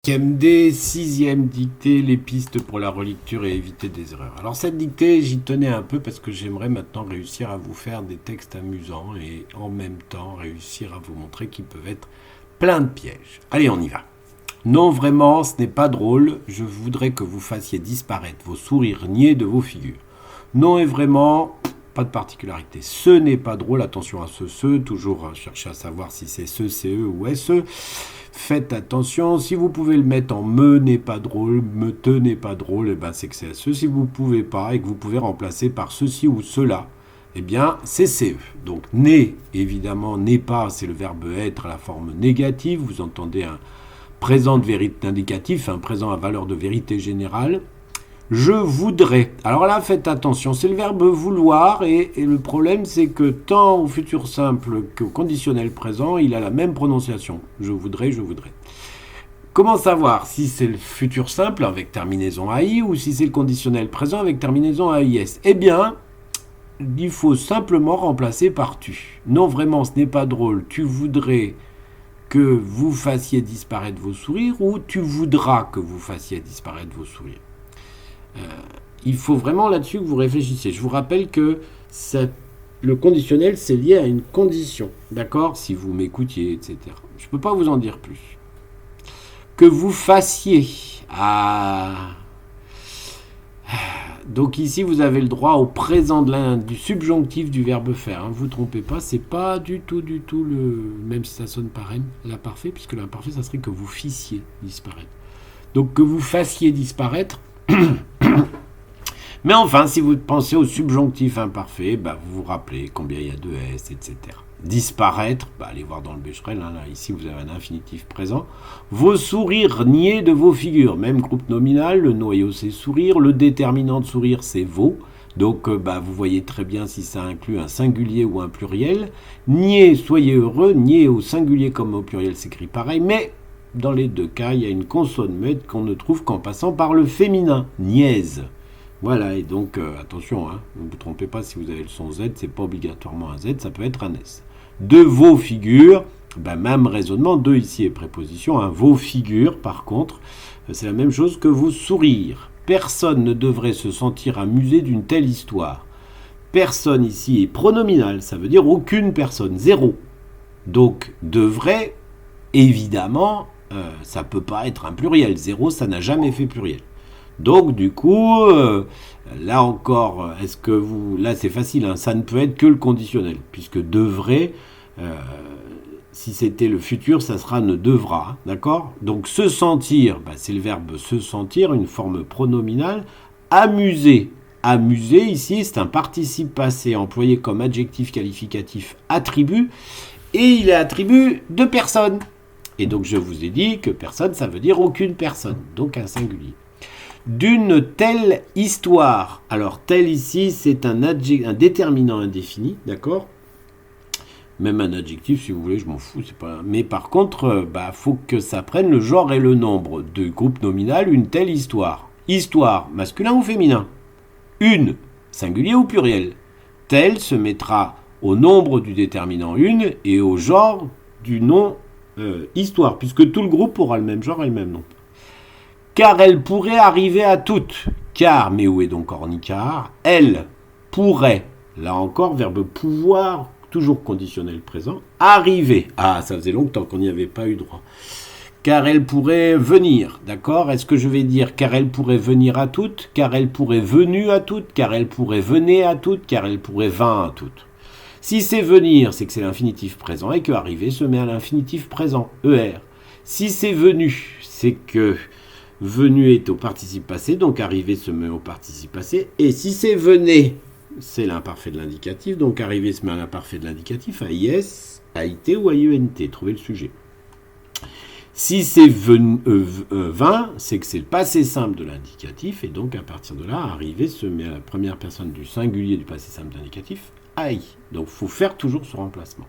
KMD, sixième dictée, les pistes pour la relecture et éviter des erreurs. Alors cette dictée, j'y tenais un peu parce que j'aimerais maintenant réussir à vous faire des textes amusants et en même temps réussir à vous montrer qu'ils peuvent être pleins de pièges. Allez, on y va. Non, vraiment, ce n'est pas drôle. Je voudrais que vous fassiez disparaître vos sourires niais de vos figures. Non et vraiment, pas de particularité. Ce n'est pas drôle, attention à ce, toujours chercher à savoir si c'est ce, CE ou SE. Faites attention, si vous pouvez le mettre en me n'est pas drôle, me te n'est pas drôle, et ben c'est que c'est SE. Si vous ne pouvez pas et que vous pouvez remplacer par ceci ou cela, eh bien c'est CE. Donc n'est, évidemment, n'est pas, c'est le verbe être à la forme négative. Vous entendez un présent de vérité indicatif, un présent à valeur de vérité générale. Je voudrais. Alors là, faites attention, c'est le verbe vouloir et le problème c'est que tant au futur simple qu'au conditionnel présent, il a la même prononciation. Je voudrais, je voudrais. Comment savoir si c'est le futur simple avec terminaison AI ou si c'est le conditionnel présent avec terminaison AIS? Eh bien, il faut simplement remplacer par tu. Non, vraiment, ce n'est pas drôle. Tu voudrais que vous fassiez disparaître vos sourires ou tu voudras que vous fassiez disparaître vos sourires. Il faut vraiment là-dessus que vous réfléchissiez. Je vous rappelle que le conditionnel, c'est lié à une condition. D'accord? Si vous m'écoutiez, etc. Je ne peux pas vous en dire plus. Que vous fassiez. Donc ici, vous avez le droit au présent du subjonctif du verbe faire. Vous ne trompez pas, c'est pas du tout même si ça sonne pareil, l'imparfait, puisque l'imparfait, ça serait que vous fissiez disparaître. Donc que vous fassiez disparaître. Mais enfin, si vous pensez au subjonctif imparfait, vous vous rappelez combien il y a de S, etc. Disparaître, allez voir dans le Becherel, là, ici vous avez un infinitif présent. Vos sourires niés de vos figures, même groupe nominal, le noyau c'est sourire, le déterminant de sourire c'est vos. Donc vous voyez très bien si ça inclut un singulier ou un pluriel. Niais, soyez heureux, niais au singulier comme au pluriel s'écrit pareil, mais dans les deux cas, il y a une consonne muette qu'on ne trouve qu'en passant par le féminin, niaise. Voilà, et donc attention, ne vous trompez pas si vous avez le son Z, c'est pas obligatoirement un Z, ça peut être un S. De vos figures, même raisonnement, de ici est préposition, vos figures par contre, c'est la même chose que vos sourires. Personne ne devrait se sentir amusé d'une telle histoire. Personne ici est pronominal, ça veut dire aucune personne, zéro. Donc devrait, évidemment, ça peut pas être un pluriel, zéro ça n'a jamais fait pluriel. Donc du coup, là encore, est-ce que vous... Là c'est facile, ça ne peut être que le conditionnel, puisque devrait, si c'était le futur, ça sera ne devra, d'accord? Donc se sentir, c'est le verbe se sentir, une forme pronominale. Amuser. Amuser, ici, c'est un participe passé employé comme adjectif qualificatif attribut, et il est attribut de personne. Et donc je vous ai dit que personne, ça veut dire aucune personne, donc un singulier. D'une telle histoire. Alors, telle ici, c'est un déterminant indéfini, d'accord? Même un adjectif, si vous voulez, je m'en fous. C'est pas... Mais par contre, faut que ça prenne le genre et le nombre de groupe nominal, une telle histoire. Histoire, masculin ou féminin? Une, singulier ou pluriel? Telle se mettra au nombre du déterminant une et au genre du nom histoire, puisque tout le groupe aura le même genre et le même nom. Car elle pourrait arriver à toutes. Car, mais où est donc ornicar? Elle pourrait, là encore, verbe pouvoir, toujours conditionnel présent, arriver. Ça faisait longtemps qu'on n'y avait pas eu droit. Car elle pourrait venir, d'accord? Est-ce que je vais dire car elle pourrait venir à toutes? Car elle pourrait venue à toutes? Car elle pourrait venir à toutes? Car elle pourrait vint à toutes? Si c'est venir, c'est que c'est l'infinitif présent et que arriver se met à l'infinitif présent, ER. Si c'est venu, c'est que venu est au participe passé, donc arrivé se met au participe passé. Et si c'est venez, c'est l'imparfait de l'indicatif, donc arrivé se met à l'imparfait de l'indicatif, AIS, AIT ou AIENT. Trouvez le sujet. Si c'est vint, c'est que c'est le passé simple de l'indicatif, et donc à partir de là, arrivé se met à la première personne du singulier du passé simple de l'indicatif, AI. Donc il faut faire toujours ce remplacement.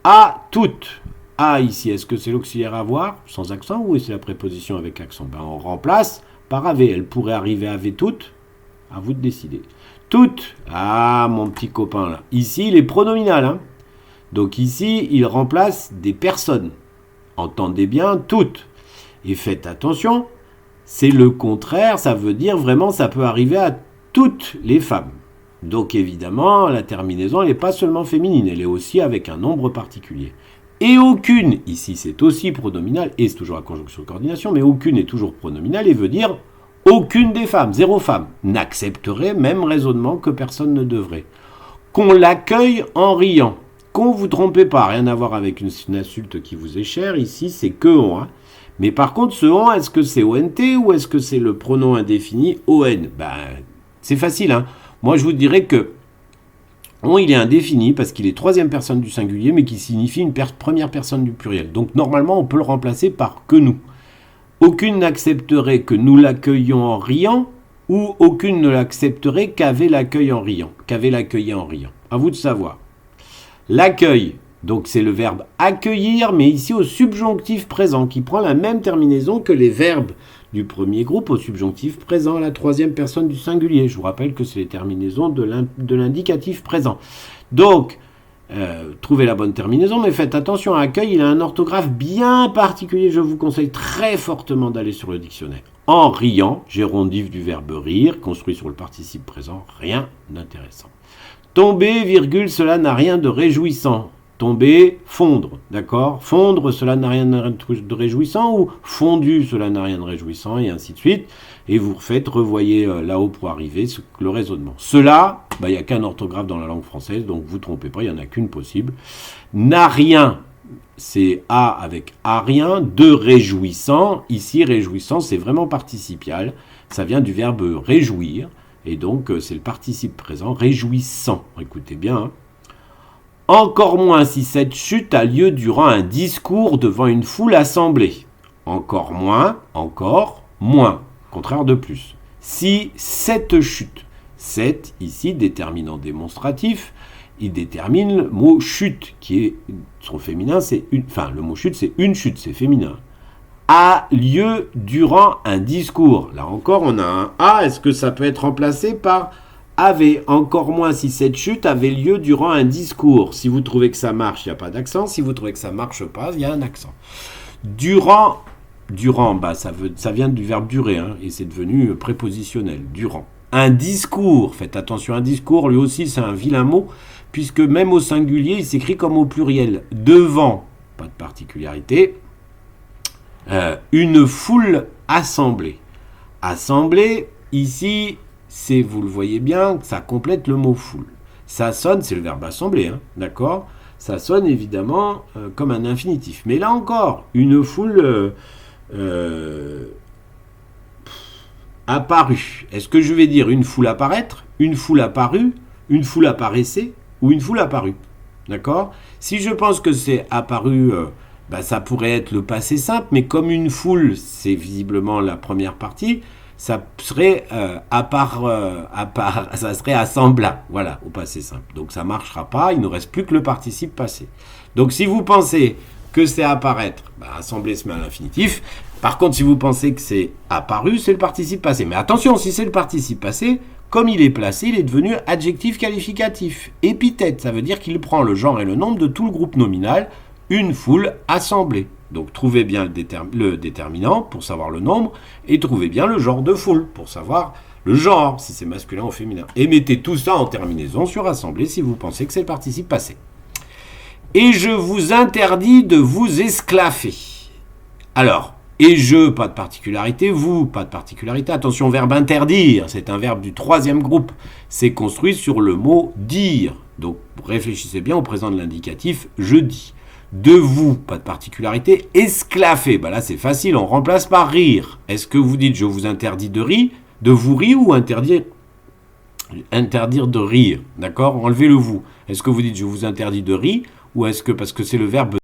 À toutes. Ici, est-ce que c'est l'auxiliaire avoir, sans accent, ou c'est la préposition avec accent? On remplace par avait. Elle pourrait arriver avait toutes. À vous de décider. Toutes. Mon petit copain là. Ici, il est pronominal. Donc ici, il remplace des personnes. Entendez bien, toutes. Et faites attention, c'est le contraire, ça veut dire vraiment ça peut arriver à toutes les femmes. Donc évidemment, la terminaison, elle n'est pas seulement féminine, elle est aussi avec un nombre particulier. Et aucune, ici c'est aussi pronominal, et c'est toujours la conjonction de coordination, mais aucune est toujours pronominale et veut dire aucune des femmes, 0 femme, n'accepterait même raisonnement que personne ne devrait. Qu'on l'accueille en riant, qu'on vous trompez pas, rien à voir avec une insulte qui vous est chère, ici c'est que on, hein. Mais par contre, ce on, est-ce que c'est ONT ou est-ce que c'est le pronom indéfini ON? C'est facile, hein. Moi, je vous dirais que on, il est indéfini parce qu'il est troisième personne du singulier, mais qui signifie une première personne du pluriel. Donc, normalement, on peut le remplacer par que nous. Aucune n'accepterait que nous l'accueillions en riant, ou aucune ne l'accepterait qu'avait l'accueil en riant, qu'avait l'accueilli en riant. À vous de savoir. L'accueil, donc c'est le verbe accueillir, mais ici au subjonctif présent, qui prend la même terminaison que les verbes du premier groupe au subjonctif présent, la troisième personne du singulier. Je vous rappelle que c'est les terminaisons de l'indicatif présent. Donc, trouvez la bonne terminaison, mais faites attention à accueil, il a un orthographe bien particulier. Je vous conseille très fortement d'aller sur le dictionnaire. En riant, gérondif du verbe rire, construit sur le participe présent, rien d'intéressant. Tomber, virgule, cela n'a rien de réjouissant. Tomber, fondre, d'accord? Fondre, cela n'a rien de réjouissant, ou fondu, cela n'a rien de réjouissant, et ainsi de suite. Et vous refaites, revoyez là-haut pour arriver le raisonnement. Cela, il n'y a qu'un orthographe dans la langue française, donc vous ne trompez pas, il n'y en a qu'une possible. N'a rien, c'est a avec a rien, de réjouissant. Ici, réjouissant, c'est vraiment participial. Ça vient du verbe réjouir, et donc c'est le participe présent, réjouissant. Écoutez bien, hein. Encore moins si cette chute a lieu durant un discours devant une foule assemblée. Encore moins, contraire de plus. Si cette chute, cette ici déterminant démonstratif, il détermine le mot chute qui est son féminin, le mot chute c'est une chute, c'est féminin. A lieu durant un discours. Là encore, on a un A. Est-ce que ça peut être remplacé par avait, encore moins si cette chute avait lieu durant un discours. Si vous trouvez que ça marche, il n'y a pas d'accent. Si vous trouvez que ça ne marche pas, il y a un accent. Durant, ça vient du verbe durer, hein, et c'est devenu prépositionnel, durant. Un discours, faites attention, un discours, lui aussi, c'est un vilain mot, puisque même au singulier, il s'écrit comme au pluriel. Devant, pas de particularité, une foule assemblée. Assemblée, ici, vous le voyez bien, ça complète le mot foule. Ça sonne, c'est le verbe assembler, hein, d'accord? Ça sonne évidemment comme un infinitif. Mais là encore, une foule apparue. Est-ce que je vais dire une foule apparaître, une foule apparue, une foule apparaissait ou une foule apparue? D'accord? Si je pense que c'est apparu, ça pourrait être le passé simple, mais comme une foule, c'est visiblement la première partie, ça serait ça serait assembla, voilà, au passé simple. Donc ça ne marchera pas, il ne reste plus que le participe passé. Donc si vous pensez que c'est apparaître, assembler se met à l'infinitif. Par contre, si vous pensez que c'est apparu, c'est le participe passé. Mais attention, si c'est le participe passé, comme il est placé, il est devenu adjectif qualificatif. Épithète, ça veut dire qu'il prend le genre et le nombre de tout le groupe nominal, une foule assemblée. Donc trouvez bien le déterminant pour savoir le nombre et trouvez bien le genre de foule pour savoir le genre, si c'est masculin ou féminin. Et mettez tout ça en terminaison sur assemblée si vous pensez que c'est le participe passé. Et je vous interdis de vous esclaffer. Alors, et je, pas de particularité, vous, pas de particularité. Attention, verbe interdire, c'est un verbe du troisième groupe. C'est construit sur le mot dire. Donc réfléchissez bien au présent de l'indicatif, je dis. De vous, pas de particularité, esclaffer, là c'est facile, on remplace par rire. Est-ce que vous dites je vous interdis de vous rire ou interdire de rire, d'accord? Enlevez le vous. Est-ce que vous dites je vous interdis de rire ou est-ce que parce que c'est le verbe